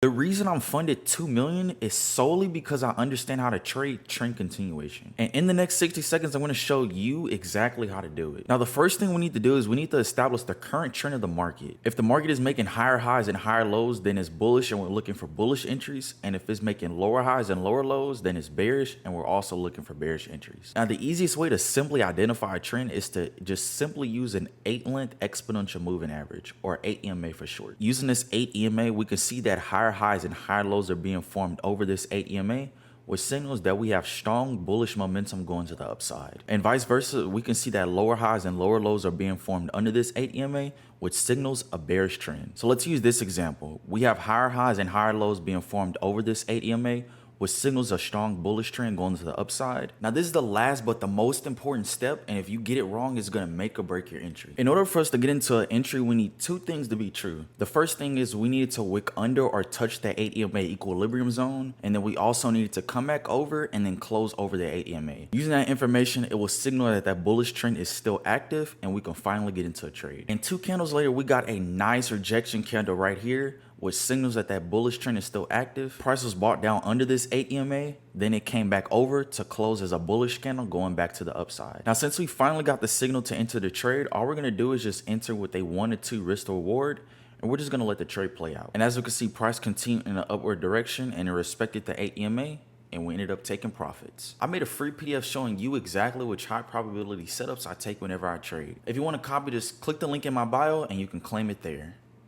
The reason I'm funded 2 million is solely because I understand how to trade trend continuation. And in the next 60 seconds, I'm going to show you exactly how to do it. Now, the first thing we need to do is we need to establish the current trend of the market. If the market is making higher highs and higher lows, then it's bullish and we're looking for bullish entries. And if it's making lower highs and lower lows, then it's bearish and we're also looking for bearish entries. Now, the easiest way to simply identify a trend is to just simply use an 8-length exponential moving average, or 8 EMA for short. Using this 8 EMA, we can see that higher highs and higher lows are being formed over this 8 EMA, which signals that we have strong bullish momentum going to the upside. And vice versa, we can see that lower highs and lower lows are being formed under this 8 EMA, which signals a bearish trend. So let's use this example. We have higher highs and higher lows being formed over this 8 EMA, which signals a strong bullish trend going to the upside. Now, this is the last but the most important step, and if you get it wrong, it's gonna make or break your entry. In order for us to get into an entry, we need two things to be true. The first thing is we needed to wick under or touch the 8 EMA equilibrium zone, and then we also needed to come back over and then close over the 8 EMA. Using that information, it will signal that that bullish trend is still active, and we can finally get into a trade. And 2 candles later, we got a nice rejection candle right here, which signals that that bullish trend is still active. Price was bought down under this 8 EMA, then it came back over to close as a bullish candle going back to the upside. Now, since we finally got the signal to enter the trade, all we're gonna do is just enter with a 1 to 2 risk to reward, and we're just gonna let the trade play out. And as we can see, price continued in an upward direction and it respected the 8 EMA, and we ended up taking profits. I made a free PDF showing you exactly which high probability setups I take whenever I trade. If you want to copy this, click the link in my bio and you can claim it there.